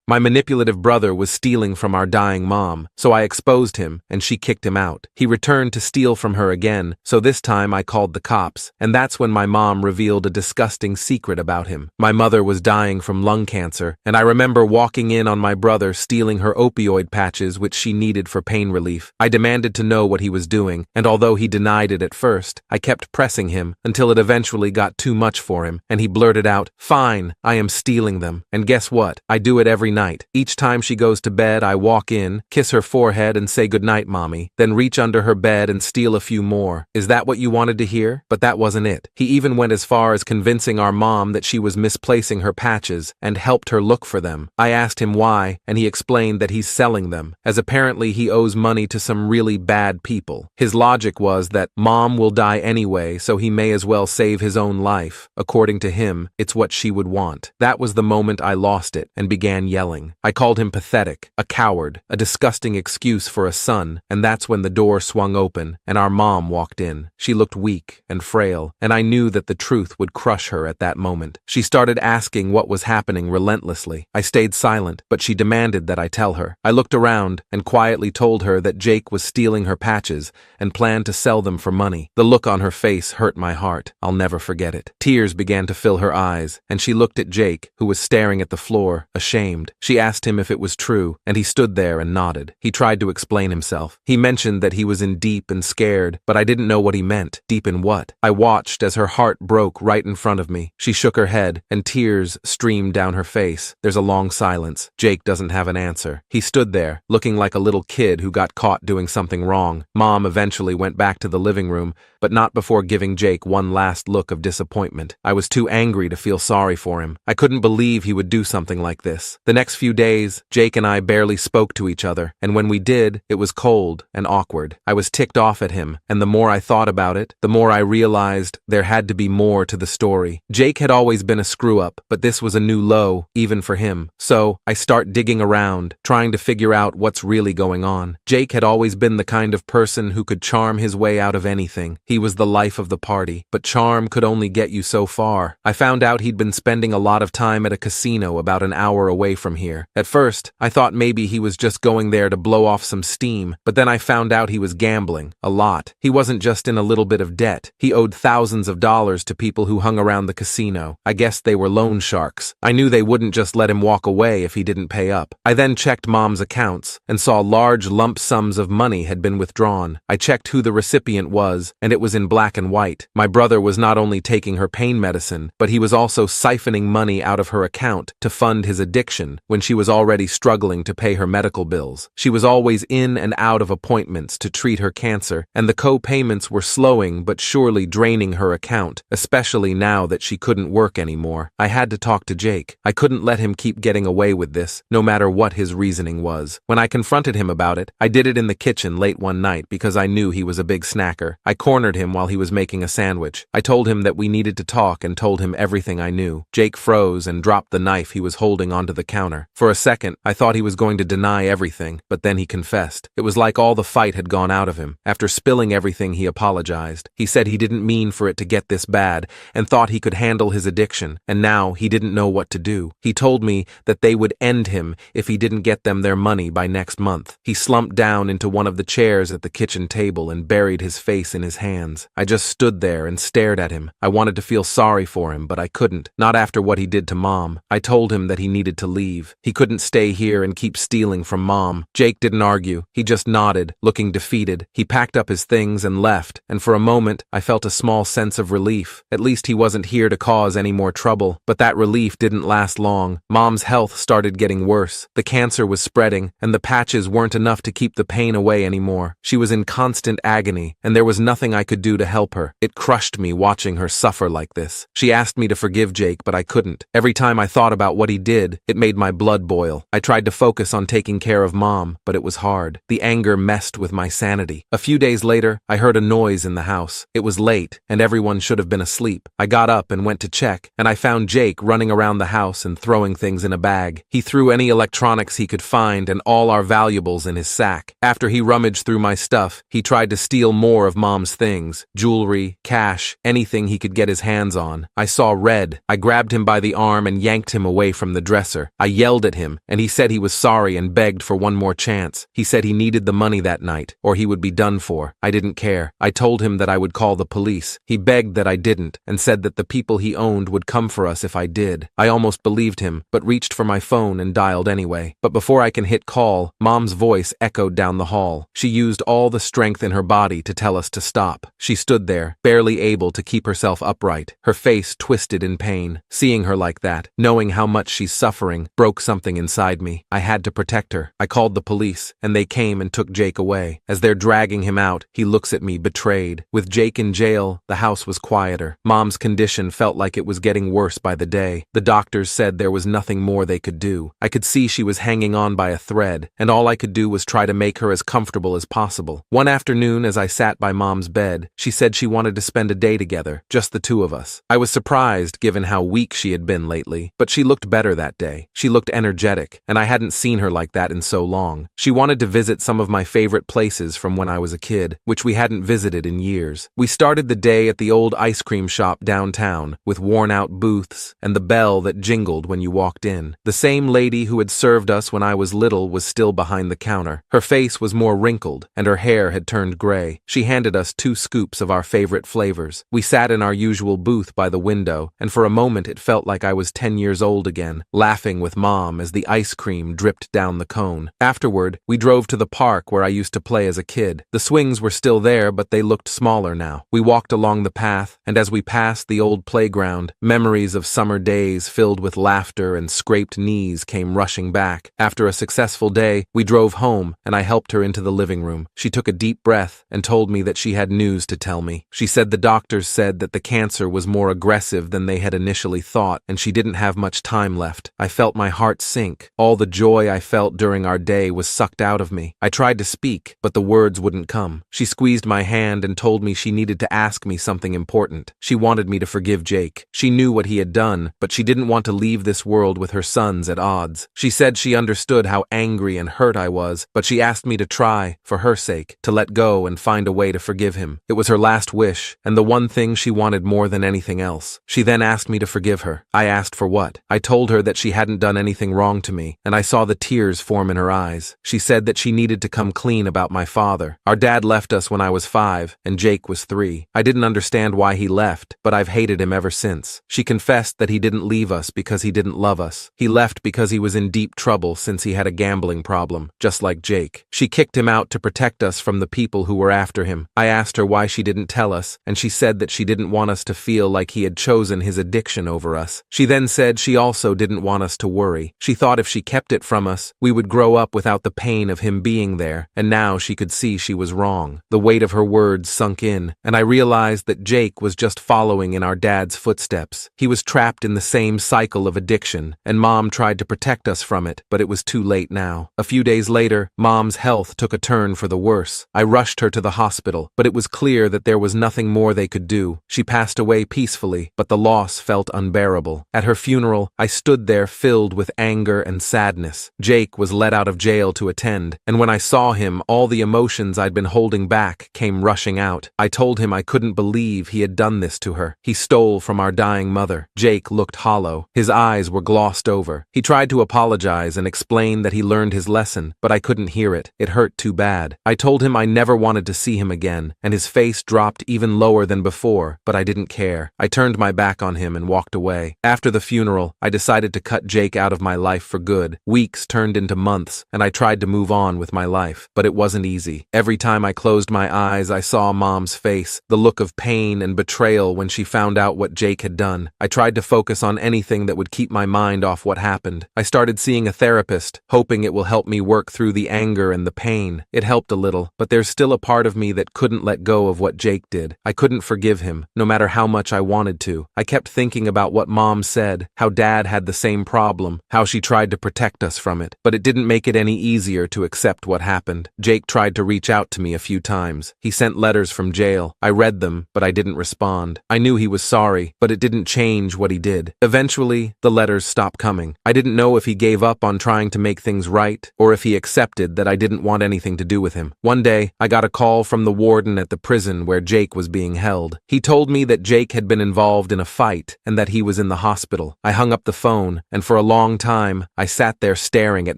My manipulative brother was stealing from our dying mom, so I exposed him and she kicked him out. He returned to steal from her again, so this time I called the cops, and that's when my mom revealed a disgusting secret about him. My mother was dying from lung cancer, and I remember walking in on my brother stealing her opioid patches which she needed for pain relief. I demanded to know what he was doing, and although he denied it at first, I kept pressing him until it eventually got too much for him, and he blurted out, "Fine, I am stealing them. And guess what? I do it every night. Each time she goes to bed, I walk in, kiss her forehead and say goodnight, mommy, then reach under her bed and steal a few more. Is that what you wanted to hear?" But that wasn't it. He even went as far as convincing our mom that she was misplacing her patches and helped her look for them. I asked him why, and he explained that he's selling them, as apparently he owes money to some really bad people. His logic was that mom will die anyway, so he may as well save his own life. According to him, it's what she would want. That was the moment I lost it and began yelling. I called him pathetic, a coward, a disgusting excuse for a son, and that's when the door swung open and our mom walked in. She looked weak and frail, and I knew that the truth would crush her at that moment. She started asking what was happening relentlessly. I stayed silent, but she demanded that I tell her. I looked around and quietly told her that Jake was stealing her patches and planned to sell them for money. The look on her face hurt my heart. I'll never forget it. Tears began to fill her eyes, and she looked at Jake, who was staring at the floor, ashamed. She asked him if it was true, and he stood there and nodded. He tried to explain himself. He mentioned that he was in deep and scared, but I didn't know what he meant. Deep in what? I watched as her heart broke right in front of me. She shook her head, and tears streamed down her face. There's a long silence. Jake doesn't have an answer. He stood there, looking like a little kid who got caught doing something wrong. Mom eventually went back to the living room, but not before giving Jake one last look of disappointment. I was too angry to feel sorry for him. I couldn't believe he would do something like this. The next few days, Jake and I barely spoke to each other, and when we did, it was cold and awkward. I was ticked off at him, and the more I thought about it, the more I realized there had to be more to the story. Jake had always been a screw-up, but this was a new low, even for him. So, I start digging around, trying to figure out what's really going on. Jake had always been the kind of person who could charm his way out of anything. He was the life of the party, but charm could only get you so far. I found out he'd been spending a lot of time at a casino about an hour away from here. At first, I thought maybe he was just going there to blow off some steam, but then I found out he was gambling, a lot. He wasn't just in a little bit of debt. He owed thousands of dollars to people who hung around the casino. I guess they were loan sharks. I knew they wouldn't just let him walk away if he didn't pay up. I then checked Mom's accounts and saw large lump sums of money had been withdrawn. I checked who the recipient was, and it was in black and white. My brother was not only taking her pain medicine, but he was also siphoning money out of her account to fund his addiction when she was already struggling to pay her medical bills. She was always in and out of appointments to treat her cancer, and the co-payments were slowing but surely draining her account, especially now that she couldn't work anymore. I had to talk to Jake. I couldn't let him keep getting away with this, no matter what his reasoning was. When I confronted him about it, I did it in the kitchen late one night because I knew he was a big snacker. I cornered him while he was making a sandwich. I told him that we needed to talk and told him everything I knew. Jake froze and dropped the knife he was holding onto the counter. For a second, I thought he was going to deny everything, but then he confessed. It was like all the fight had gone out of him. After spilling everything, he apologized. He said he didn't mean for it to get this bad and thought he could handle his addiction, and now he didn't know what to do. He told me that they would end him if he didn't get them their money by next month. He slumped down into one of the chairs at the kitchen table and buried his face in his hands. I just stood there and stared at him. I wanted to feel sorry for him, but I couldn't. Not after what he did to Mom. I told him that he needed to leave. He couldn't stay here and keep stealing from Mom. Jake didn't argue. He just nodded, looking defeated. He packed up his things and left, and for a moment, I felt a small sense of relief. At least he wasn't here to cause any more trouble. But that relief didn't last long. Mom's health started getting worse. The cancer was spreading, and the patches weren't enough to keep the pain away anymore. She was in constant agony, and there was nothing I could do to help her. It crushed me watching her suffer like this. She asked me to forgive Jake, but I couldn't. Every time I thought about what he did, it made my blood boil. I tried to focus on taking care of Mom, but it was hard. The anger messed with my sanity. A few days later, I heard a noise in the house. It was late, and everyone should have been asleep. I got up and went to check, and I found Jake running around the house and throwing things in a bag. He threw any electronics he could find and all our valuables in his sack. After he rummaged through my stuff, he tried to steal more of Mom's things, jewelry, cash, anything he could get his hands on. I saw red. I grabbed him by the arm and yanked him away from the dresser. I yelled at him, and he said he was sorry and begged for one more chance. He said he needed the money that night, or he would be done for. I didn't care. I told him that I would call the police. He begged that I didn't, and said that the people he owned would come for us if I did. I almost believed him, but reached for my phone and dialed anyway. But before I can hit call, Mom's voice echoed down the hall. She used all the strength in her body to tell us to stop. She stood there, barely able to keep herself upright, her face twisted in pain. Seeing her like that, knowing how much she's suffering, broke something inside me. I had to protect her. I called the police, and they came and took Jake away. As they're dragging him out, he looks at me, betrayed. With Jake in jail, the house was quieter. Mom's condition felt like it was getting worse by the day. The doctors said there was nothing more they could do. I could see she was hanging on by a thread, and all I could do was try to make her as comfortable as possible. One afternoon, as I sat by Mom's bed, she said she wanted to spend a day together, just the two of us. I was surprised given how weak she had been lately, but she looked better that day. She looked energetic, and I hadn't seen her like that in so long. She wanted to visit some of my favorite places from when I was a kid, which we hadn't visited in years. We started the day at the old ice cream shop downtown, with worn-out booths and the bell that jingled when you walked in. The same lady who had served us when I was little was still behind the counter. Her face was more wrinkled, and her hair had turned gray. She handed us 2 scoops of our favorite flavors. We sat in our usual booth by the window, and for a moment it felt like I was 10 years old again, laughing with Mom as the ice cream dripped down the cone. Afterward, we drove to the park where I used to play as a kid. The swings were still there, but they looked smaller now. We walked along the path, and as we passed the old playground, memories of summer days filled with laughter and scraped knees came rushing back. After a successful day, we drove home, and I helped her into the living room. She took a deep breath and told me that she had news to tell me. She said the doctors said that the cancer was more aggressive than they had initially thought, and she didn't have much time left. I felt my heart sink. All the joy I felt during our day was sucked out of me. I tried to speak, but the words wouldn't come. She squeezed my hand and told me she needed to ask me something important. She wanted me to forgive Jake. She knew what he had done, but she didn't want to leave this world with her sons at odds. She said she understood how angry and hurt I was, but she asked me to try, for her sake, to let go and find a way to forgive him. It was her last wish, and the one thing she wanted more than anything else. She then asked me to forgive her. I asked for what? I told her that she hadn't done anything wrong to me, and I saw the tears form in her eyes. She said that she needed to come clean about my father. Our dad left us when I was 5, and Jake was 3. I didn't understand why he left, but I've hated him ever since. She confessed that he didn't leave us because he didn't love us. He left because he was in deep trouble since he had a gambling problem, just like Jake. She kicked him out to protect us from the people who were after him. I asked her why she didn't tell us, and she said that she didn't want us to feel like he had chosen his addiction over us. She then said she also didn't want us to worry. She thought if she kept it from us, we would grow up without the pain of him being there, and now she could see she was wrong. The weight of her words sunk in, and I realized that Jake was just following in our dad's footsteps. He was trapped in the same cycle of addiction, and Mom tried to protect us from it, but it was too late now. A few days later, Mom's health took a turn for the worse. I rushed her to the hospital, but it was clear that there was nothing more they could do. She passed away peacefully, but the loss felt unbearable. At her funeral, I stood there filled with anger and sadness. Jake was let out of jail to attend, and when I saw him, all the emotions I'd been holding back came rushing out. I told him I couldn't believe he had done this to her. He stole from our dying mother. Jake looked hollow. His eyes were glossed over. He tried to apologize and explain that he learned his lesson, but I couldn't hear it. It hurt too bad. I told him I never wanted to see him again, and his face dropped even lower than before, but I didn't care. I turned my back on him and walked away. After the funeral, I decided to cut Jake out of my life for good. Weeks turned into months, and I tried to move on with my life, but it wasn't easy. Every time I closed my eyes, I saw Mom's face, the look of pain and betrayal when she found out what Jake had done. I tried to focus on anything that would keep my mind off what happened. I started seeing a therapist, hoping it will help me work through the anger and the pain. It helped a little, but there's still a part of me that couldn't let go of what Jake did. I couldn't forgive him, no matter how much I wanted to. I kept thinking about what Mom said, how Dad had the same problem, how she tried to protect us from it, but it didn't make it any easier to accept what happened. Jake tried to reach out to me a few times. He sent letters from jail. I read them, but I didn't respond. I knew he was sorry, but it didn't change what he did. Eventually, the letters stopped coming. I didn't know if he gave up on trying to make things right, or if he accepted that I didn't want anything to do with him. One day, I got a call from the warden at the prison where Jake was being held. He told me that Jake had been involved in a fight and that he was in the hospital. I hung up the phone, and for a long long time, I sat there staring at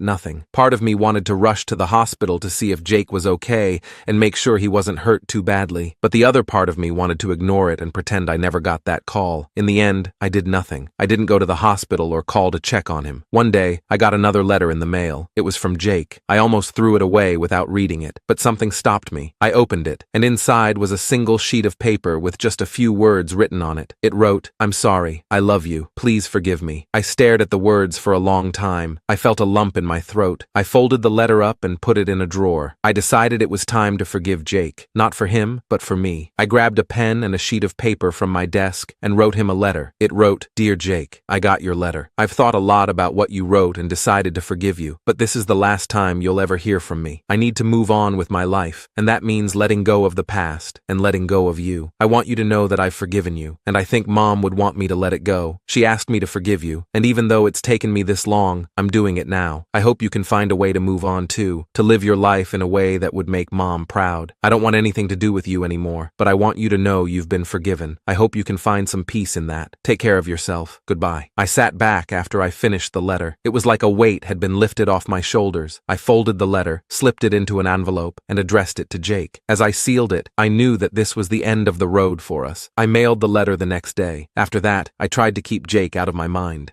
nothing. Part of me wanted to rush to the hospital to see if Jake was okay and make sure he wasn't hurt too badly, but the other part of me wanted to ignore it and pretend I never got that call. In the end, I did nothing. I didn't go to the hospital or call to check on him. One day, I got another letter in the mail. It was from Jake. I almost threw it away without reading it, but something stopped me. I opened it, and inside was a single sheet of paper with just a few words written on it. It wrote, "I'm sorry. I love you. Please forgive me." I stared at the words for a long time. I felt a lump in my throat. I folded the letter up and put it in a drawer. I decided it was time to forgive Jake. Not for him, but for me. I grabbed a pen and a sheet of paper from my desk and wrote him a letter. It wrote, "Dear Jake, I got your letter. I've thought a lot about what you wrote and decided to forgive you, but this is the last time you'll ever hear from me. I need to move on with my life, and that means letting go of the past and letting go of you. I want you to know that I've forgiven you, and I think Mom would want me to let it go. She asked me to forgive you, and even though it's taken me this long, I'm doing it now. I hope you can find a way to move on too, to live your life in a way that would make Mom proud. I don't want anything to do with you anymore, but I want you to know you've been forgiven. I hope you can find some peace in that. Take care of yourself. Goodbye." I sat back after I finished the letter. It was like a weight had been lifted off my shoulders. I folded the letter, slipped it into an envelope, and addressed it to Jake. As I sealed it, I knew that this was the end of the road for us. I mailed the letter the next day. After that, I tried to keep Jake out of my mind.